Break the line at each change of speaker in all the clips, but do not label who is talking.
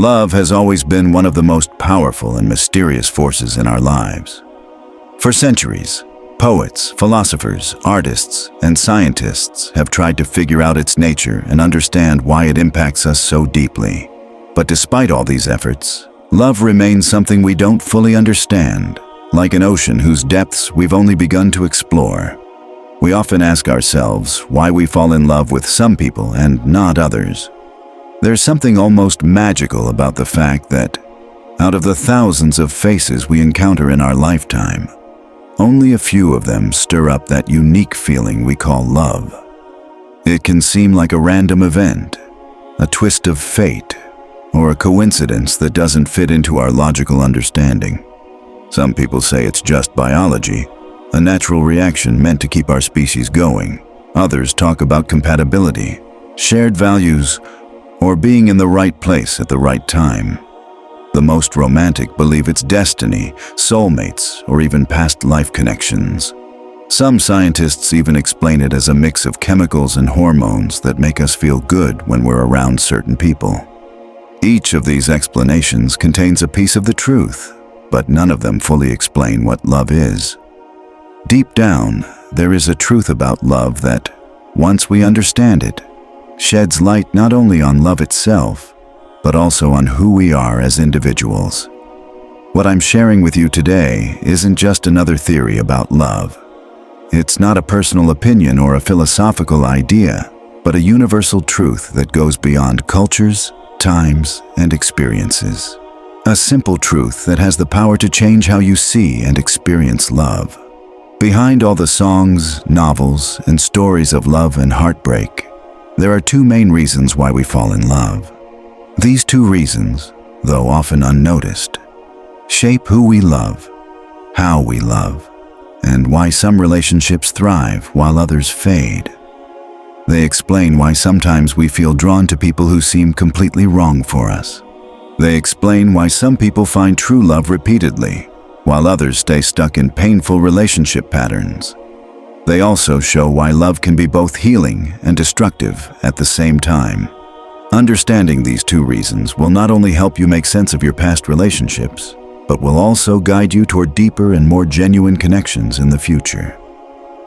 Love has always been one of the most powerful and mysterious forces in our lives. For centuries, poets, philosophers, artists, and scientists have tried to figure out its nature and understand why it impacts us so deeply. But despite all these efforts, love remains something we don't fully understand, like an ocean whose depths we've only begun to explore. We often ask ourselves why we fall in love with some people and not others. There's something almost magical about the fact that, out of the thousands of faces we encounter in our lifetime, only a few of them stir up that unique feeling we call love. It can seem like a random event, a twist of fate, or a coincidence that doesn't fit into our logical understanding. Some people say it's just biology, a natural reaction meant to keep our species going. Others talk about compatibility, shared values, or being in the right place at the right time. The most romantic believe it's destiny, soulmates, or even past life connections. Some scientists even explain it as a mix of chemicals and hormones that make us feel good when we're around certain people. Each of these explanations contains a piece of the truth, but none of them fully explain what love is. Deep down, there is a truth about love that, once we understand it, sheds light not only on love itself, but also on who we are as individuals. What I'm sharing with you today isn't just another theory about love. It's not a personal opinion or a philosophical idea, but a universal truth that goes beyond cultures, times, and experiences. A simple truth that has the power to change how you see and experience love. Behind all the songs, novels, and stories of love and heartbreak, there are two main reasons why we fall in love. These two reasons, though often unnoticed, shape who we love, how we love, and why some relationships thrive while others fade. They explain why sometimes we feel drawn to people who seem completely wrong for us. They explain why some people find true love repeatedly, while others stay stuck in painful relationship patterns. They also show why love can be both healing and destructive at the same time. Understanding these two reasons will not only help you make sense of your past relationships, but will also guide you toward deeper and more genuine connections in the future.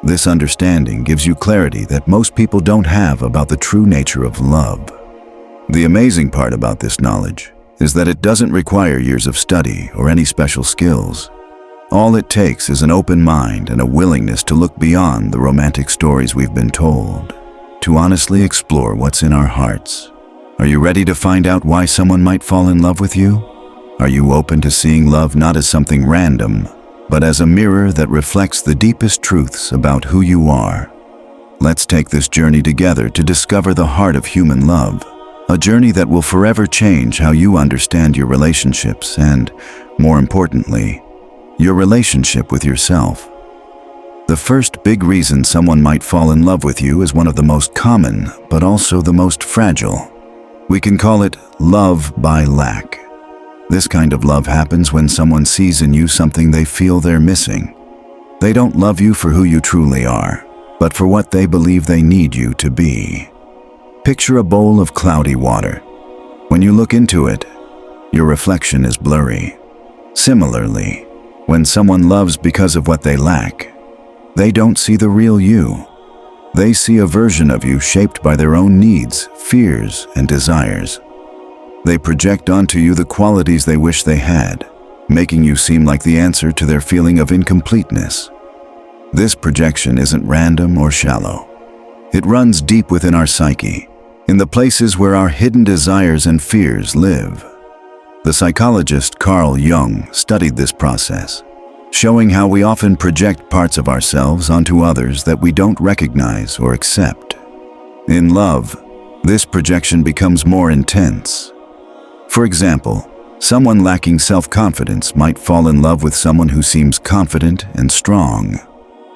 This understanding gives you clarity that most people don't have about the true nature of love. The amazing part about this knowledge is that it doesn't require years of study or any special skills. All it takes is an open mind and a willingness to look beyond the romantic stories we've been told, to honestly explore what's in our hearts. Are you ready to find out why someone might fall in love with you? Are you open to seeing love not as something random, but as a mirror that reflects the deepest truths about who you are? Let's take this journey together to discover the heart of human love, a journey that will forever change how you understand your relationships and, more importantly, your relationship with yourself. The first big reason someone might fall in love with you is one of the most common, but also the most fragile. We can call it love by lack. This kind of love happens when someone sees in you something they feel they're missing. They don't love you for who you truly are, but for what they believe they need you to be. Picture a bowl of cloudy water. When you look into it, your reflection is blurry. Similarly, when someone loves because of what they lack, they don't see the real you. They see a version of you shaped by their own needs, fears, and desires. They project onto you the qualities they wish they had, making you seem like the answer to their feeling of incompleteness. This projection isn't random or shallow. It runs deep within our psyche, in the places where our hidden desires and fears live. The psychologist Carl Jung studied this process, showing how we often project parts of ourselves onto others that we don't recognize or accept. In love, this projection becomes more intense. For example, someone lacking self-confidence might fall in love with someone who seems confident and strong.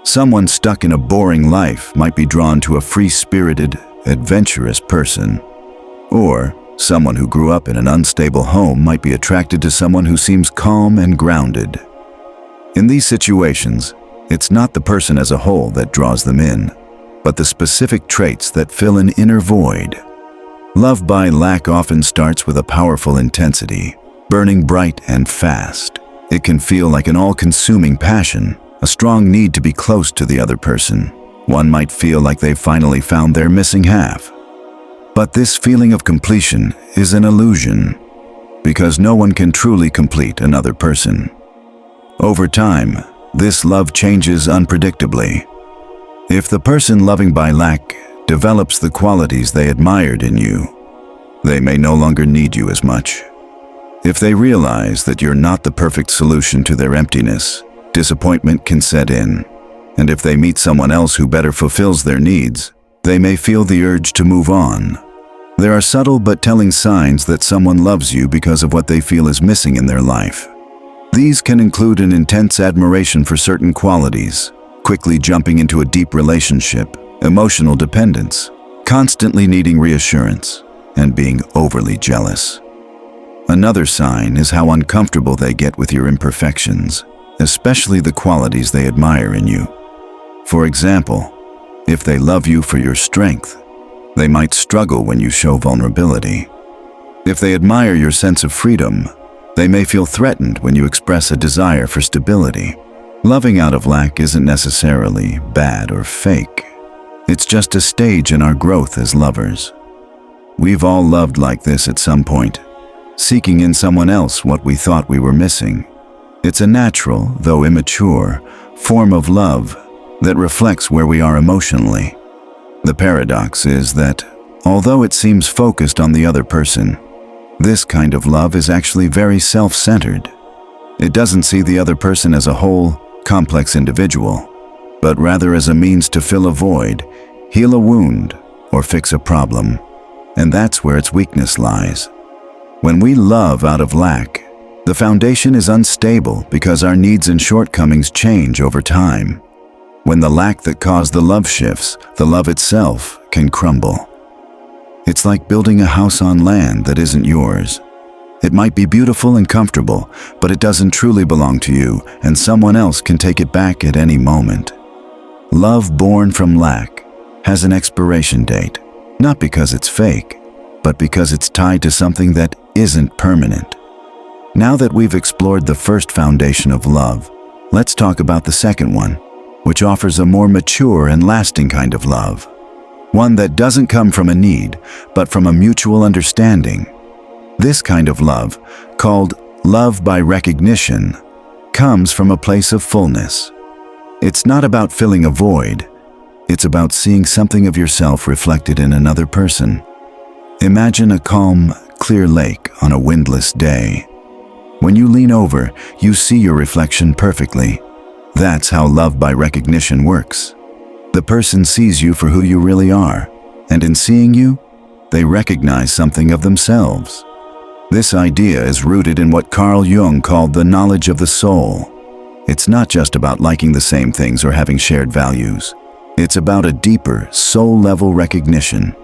Someone stuck in a boring life might be drawn to a free-spirited, adventurous person. Or, someone who grew up in an unstable home might be attracted to someone who seems calm and grounded. In these situations, it's not the person as a whole that draws them in, but the specific traits that fill an inner void. Love by lack often starts with a powerful intensity, burning bright and fast. It can feel like an all-consuming passion, a strong need to be close to the other person. One might feel like they've finally found their missing half. But this feeling of completion is an illusion, because no one can truly complete another person. Over time, this love changes unpredictably. If the person loving by lack develops the qualities they admired in you, they may no longer need you as much. If they realize that you're not the perfect solution to their emptiness, disappointment can set in. And if they meet someone else who better fulfills their needs, they may feel the urge to move on. There are subtle but telling signs that someone loves you because of what they feel is missing in their life. These can include an intense admiration for certain qualities, quickly jumping into a deep relationship, emotional dependence, constantly needing reassurance, and being overly jealous. Another sign is how uncomfortable they get with your imperfections, especially the qualities they admire in you. For example, if they love you for your strength, they might struggle when you show vulnerability. If they admire your sense of freedom, they may feel threatened when you express a desire for stability. Loving out of lack isn't necessarily bad or fake. It's just a stage in our growth as lovers. We've all loved like this at some point, seeking in someone else what we thought we were missing. It's a natural, though immature, form of love that reflects where we are emotionally. The paradox is that, although it seems focused on the other person, this kind of love is actually very self-centered. It doesn't see the other person as a whole, complex individual, but rather as a means to fill a void, heal a wound, or fix a problem. And that's where its weakness lies. When we love out of lack, the foundation is unstable because our needs and shortcomings change over time. When the lack that caused the love shifts, the love itself can crumble. It's like building a house on land that isn't yours. It might be beautiful and comfortable, but it doesn't truly belong to you, and someone else can take it back at any moment. Love born from lack has an expiration date, not because it's fake, but because it's tied to something that isn't permanent. Now that we've explored the first foundation of love, let's talk about the second one, which offers a more mature and lasting kind of love. One that doesn't come from a need, but from a mutual understanding. This kind of love, called love by recognition, comes from a place of fullness. It's not about filling a void. It's about seeing something of yourself reflected in another person. Imagine a calm, clear lake on a windless day. When you lean over, you see your reflection perfectly. That's how love by recognition works. The person sees you for who you really are, and in seeing you, they recognize something of themselves. This idea is rooted in what Jung called the knowledge of the soul. It's not just about liking the same things or having shared values. It's about a deeper, soul-level recognition.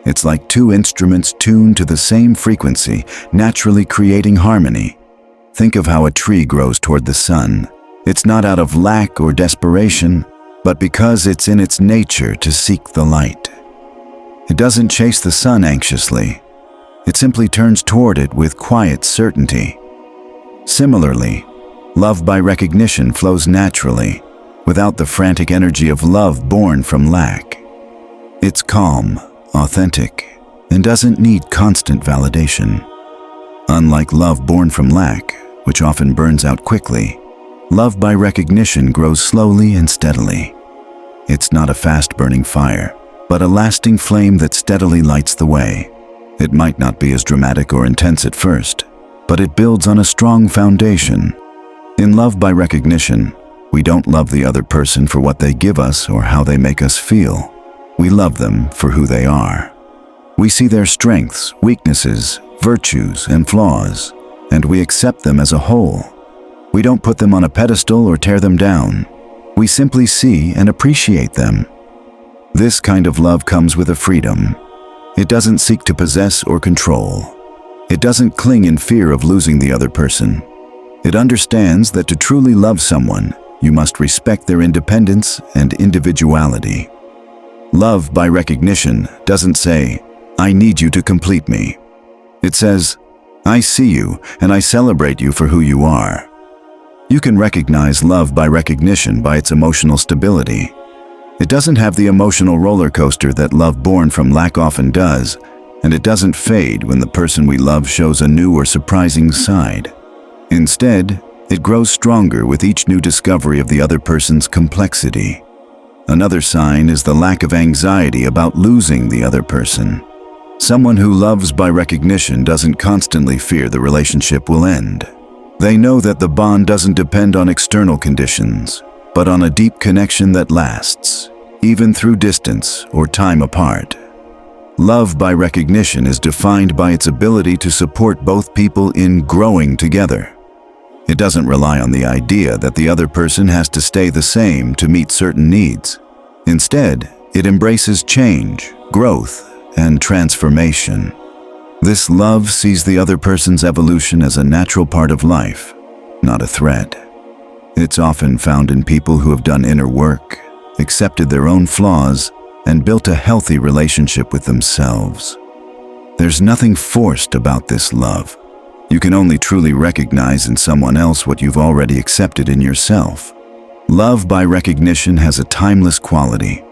It's like two instruments tuned to the same frequency, naturally creating harmony. Think of how a tree grows toward the sun. It's not out of lack or desperation, but because it's in its nature to seek the light. It doesn't chase the sun anxiously. It simply turns toward it with quiet certainty. Similarly, love by recognition flows naturally, without the frantic energy of love born from lack. It's calm, authentic, and doesn't need constant validation. Unlike love born from lack, which often burns out quickly, love by recognition grows slowly and steadily. It's not a fast-burning fire, but a lasting flame that steadily lights the way. It might not be as dramatic or intense at first, but it builds on a strong foundation. In love by recognition, we don't love the other person for what they give us or how they make us feel. We love them for who they are. We see their strengths, weaknesses, virtues, and flaws, and we accept them as a whole. We don't put them on a pedestal or tear them down. We simply see and appreciate them. This kind of love comes with a freedom. It doesn't seek to possess or control. It doesn't cling in fear of losing the other person. It understands that to truly love someone, you must respect their independence and individuality. Love by recognition doesn't say, "I need you to complete me." It says, "I see you and I celebrate you for who you are." You can recognize love by recognition by its emotional stability. It doesn't have the emotional roller coaster that love born from lack often does, and it doesn't fade when the person we love shows a new or surprising side. Instead, it grows stronger with each new discovery of the other person's complexity. Another sign is the lack of anxiety about losing the other person. Someone who loves by recognition doesn't constantly fear the relationship will end. They know that the bond doesn't depend on external conditions, but on a deep connection that lasts, even through distance or time apart. Love by recognition is defined by its ability to support both people in growing together. It doesn't rely on the idea that the other person has to stay the same to meet certain needs. Instead, it embraces change, growth, and transformation. This love sees the other person's evolution as a natural part of life, not a threat. It's often found in people who have done inner work, accepted their own flaws, and built a healthy relationship with themselves. There's nothing forced about this love. You can only truly recognize in someone else what you've already accepted in yourself. Love by recognition has a timeless quality.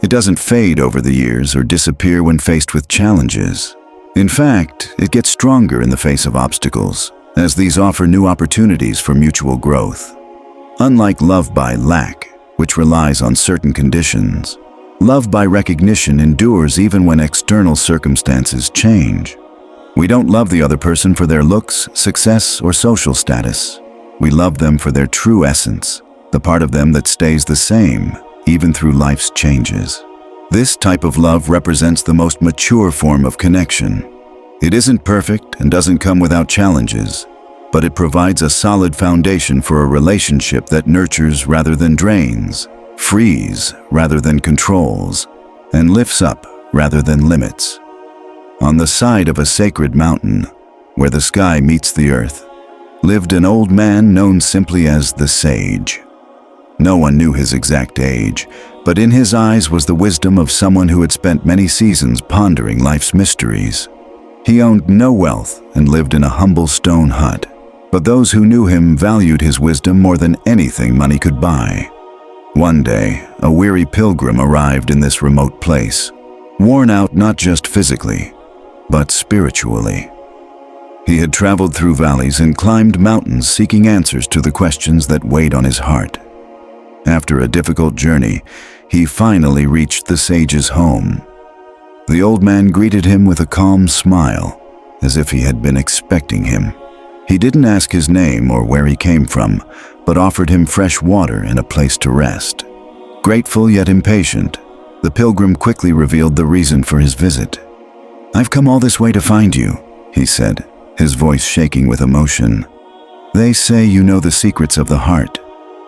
It doesn't fade over the years or disappear when faced with challenges. In fact, it gets stronger in the face of obstacles, as these offer new opportunities for mutual growth. Unlike love by lack, which relies on certain conditions, love by recognition endures even when external circumstances change. We don't love the other person for their looks, success, or social status. We love them for their true essence, the part of them that stays the same, even through life's changes. This type of love represents the most mature form of connection. It isn't perfect and doesn't come without challenges, but it provides a solid foundation for a relationship that nurtures rather than drains, frees rather than controls, and lifts up rather than limits. On the side of a sacred mountain, where the sky meets the earth, lived an old man known simply as the Sage. No one knew his exact age, but in his eyes was the wisdom of someone who had spent many seasons pondering life's mysteries. He owned no wealth and lived in a humble stone hut, but those who knew him valued his wisdom more than anything money could buy. One day, a weary pilgrim arrived in this remote place, worn out not just physically, but spiritually. He had traveled through valleys and climbed mountains seeking answers to the questions that weighed on his heart. After a difficult journey, he finally reached the sage's home. The old man greeted him with a calm smile, as if he had been expecting him. He didn't ask his name or where he came from, but offered him fresh water and a place to rest. Grateful yet impatient, the pilgrim quickly revealed the reason for his visit. "I've come all this way to find you," he said, his voice shaking with emotion. "They say you know the secrets of the heart,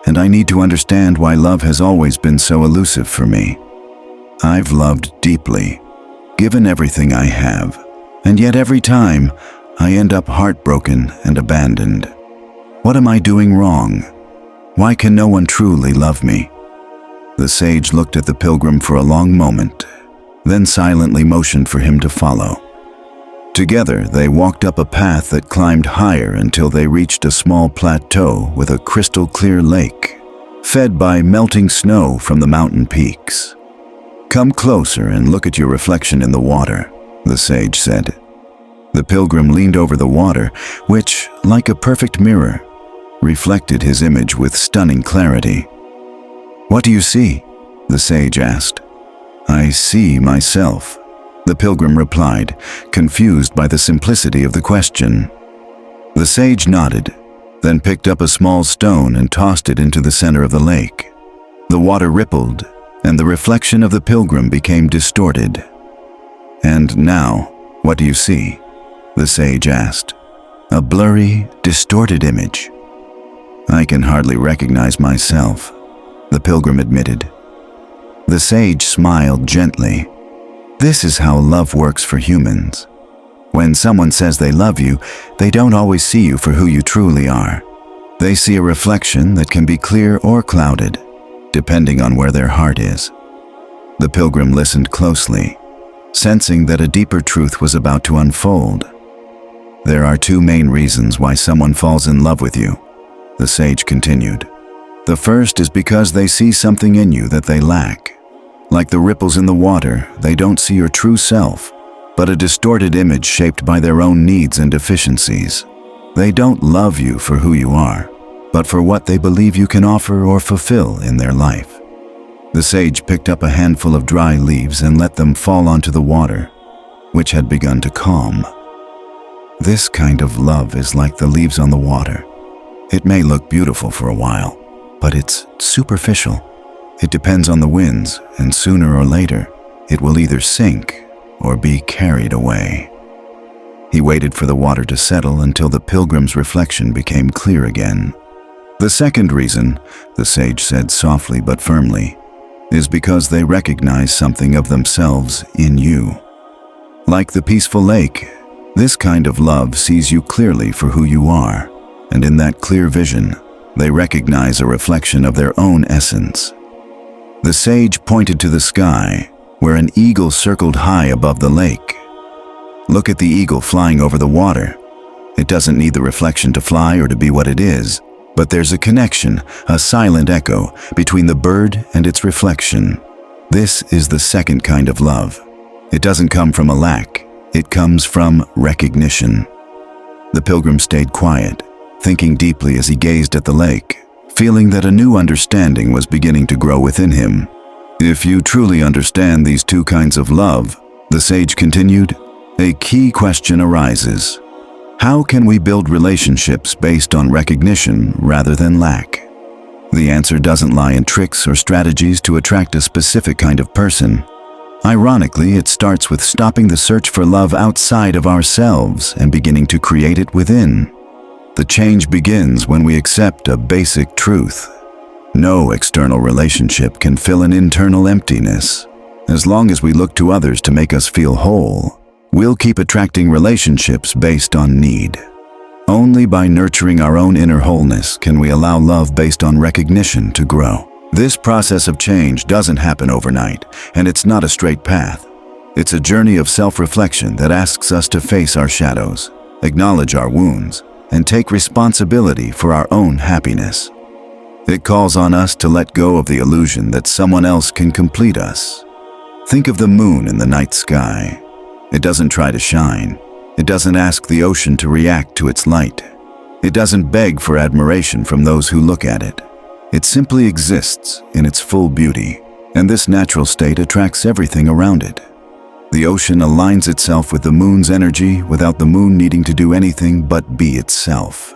and I need to understand why love has always been so elusive for me. I've loved deeply, given everything I have, and yet every time I end up heartbroken and abandoned. What am I doing wrong? Why can no one truly love me?" The sage looked at the pilgrim for a long moment, then silently motioned for him to follow. Together, they walked up a path that climbed higher until they reached a small plateau with a crystal-clear lake, fed by melting snow from the mountain peaks. "Come closer and look at your reflection in the water," the sage said. The pilgrim leaned over the water, which, like a perfect mirror, reflected his image with stunning clarity. "What do you see?" the sage asked. "I see myself," the pilgrim replied, confused by the simplicity of the question. The sage nodded, then picked up a small stone and tossed it into the center of the lake. The water rippled, and the reflection of the pilgrim became distorted. "And now, what do you see?" the sage asked. "A blurry, distorted image." "I can hardly recognize myself," the pilgrim admitted. The sage smiled gently. "This is how love works for humans. When someone says they love you, they don't always see you for who you truly are. They see a reflection that can be clear or clouded, depending on where their heart is." The pilgrim listened closely. sensing that a deeper truth was about to unfold. There are two main reasons why someone falls in love with you, the sage continued. The first is because they see something in you that they lack. Like the ripples in the water, they don't see your true self, but a distorted image shaped by their own needs and deficiencies. They don't love you for who you are, but for what they believe you can offer or fulfill in their life. The sage picked up a handful of dry leaves and let them fall onto the water, which had begun to calm. This kind of love is like the leaves on the water. It may look beautiful for a while, but it's superficial. It depends on the winds, and sooner or later, it will either sink or be carried away. He waited for the water to settle until the pilgrim's reflection became clear again. The second reason, the sage said softly but firmly, is because they recognize something of themselves in you. Like the peaceful lake, this kind of love sees you clearly for who you are, and in that clear vision, they recognize a reflection of their own essence. The sage pointed to the sky, where an eagle circled high above the lake. Look at the eagle flying over the water. It doesn't need the reflection to fly or to be what it is, but there's a connection, a silent echo, between the bird and its reflection. This is the second kind of love. It doesn't come from a lack, it comes from recognition. The pilgrim stayed quiet, thinking deeply as he gazed at the lake, feeling that a new understanding was beginning to grow within him. If you truly understand these two kinds of love, the sage continued, a key question arises. How can we build relationships based on recognition rather than lack? The answer doesn't lie in tricks or strategies to attract a specific kind of person. Ironically, it starts with stopping the search for love outside of ourselves and beginning to create it within. The change begins when we accept a basic truth. No external relationship can fill an internal emptiness. As long as we look to others to make us feel whole, we'll keep attracting relationships based on need. Only by nurturing our own inner wholeness can we allow love based on recognition to grow. This process of change doesn't happen overnight, and it's not a straight path. It's a journey of self-reflection that asks us to face our shadows, acknowledge our wounds, and take responsibility for our own happiness. It calls on us to let go of the illusion that someone else can complete us. Think of the moon in the night sky. It doesn't try to shine. It doesn't ask the ocean to react to its light. It doesn't beg for admiration from those who look at it. It simply exists in its full beauty, and this natural state attracts everything around it. The ocean aligns itself with the moon's energy without the moon needing to do anything but be itself.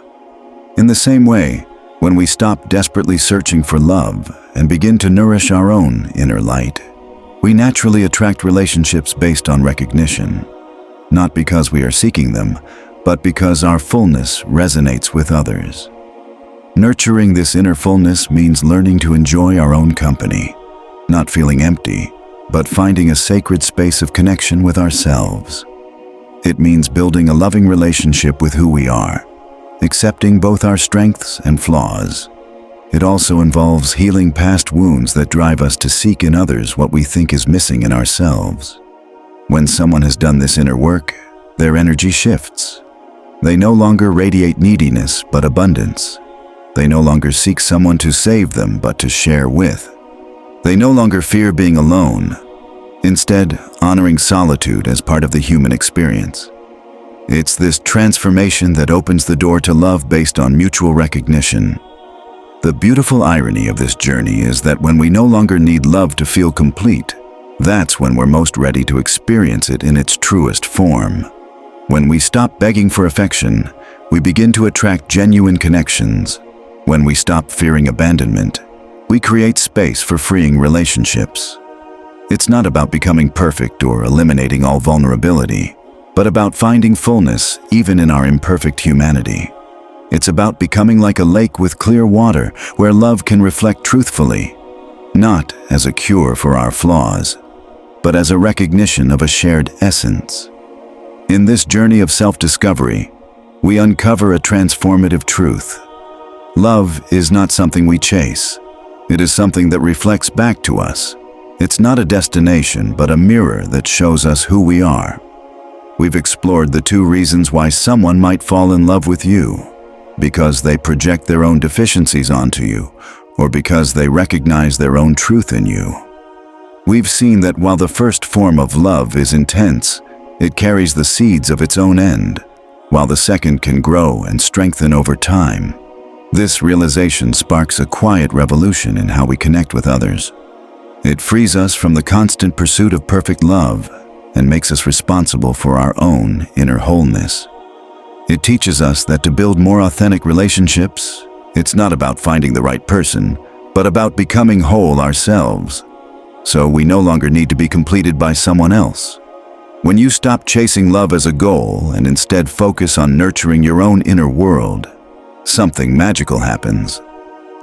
In the same way, when we stop desperately searching for love and begin to nourish our own inner light, we naturally attract relationships based on recognition, not because we are seeking them, but because our fullness resonates with others. Nurturing this inner fullness means learning to enjoy our own company, not feeling empty, but finding a sacred space of connection with ourselves. It means building a loving relationship with who we are, accepting both our strengths and flaws. It also involves healing past wounds that drive us to seek in others what we think is missing in ourselves. When someone has done this inner work, their energy shifts. They no longer radiate neediness but abundance. They no longer seek someone to save them but to share with. They no longer fear being alone, instead honoring solitude as part of the human experience. It's this transformation that opens the door to love based on mutual recognition. The beautiful irony of this journey is that when we no longer need love to feel complete, that's when we're most ready to experience it in its truest form. When we stop begging for affection, we begin to attract genuine connections. When we stop fearing abandonment, we create space for freeing relationships. It's not about becoming perfect or eliminating all vulnerability, but about finding fullness even in our imperfect humanity. It's about becoming like a lake with clear water where love can reflect truthfully, not as a cure for our flaws, but as a recognition of a shared essence. In this journey of self-discovery, we uncover a transformative truth. Love is not something we chase. It is something that reflects back to us. It's not a destination, but a mirror that shows us who we are. We've explored the 2 reasons why someone might fall in love with you: because they project their own deficiencies onto you, or because they recognize their own truth in you. We've seen that while the first form of love is intense, it carries the seeds of its own end, while the second can grow and strengthen over time. This realization sparks a quiet revolution in how we connect with others. It frees us from the constant pursuit of perfect love and makes us responsible for our own inner wholeness. It teaches us that to build more authentic relationships, it's not about finding the right person, but about becoming whole ourselves. So we no longer need to be completed by someone else. When you stop chasing love as a goal and instead focus on nurturing your own inner world, something magical happens.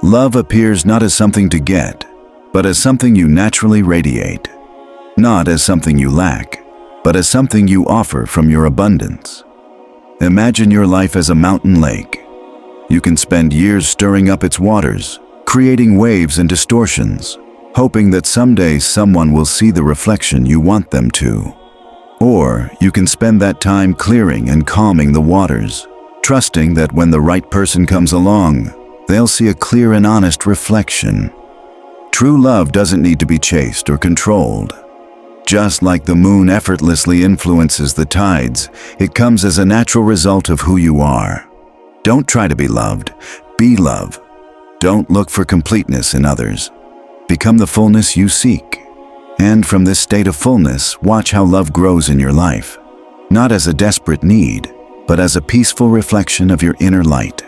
Love appears not as something to get, but as something you naturally radiate. Not as something you lack, but as something you offer from your abundance. Imagine your life as a mountain lake. You can spend years stirring up its waters, creating waves and distortions, hoping that someday someone will see the reflection you want them to. Or you can spend that time clearing and calming the waters, trusting that when the right person comes along, they'll see a clear and honest reflection. True love doesn't need to be chased or controlled. Just like the moon effortlessly influences the tides, it comes as a natural result of who you are. Don't try to be loved, be love. Don't look for completeness in others. Become the fullness you seek. And from this state of fullness, watch how love grows in your life. Not as a desperate need, but as a peaceful reflection of your inner light.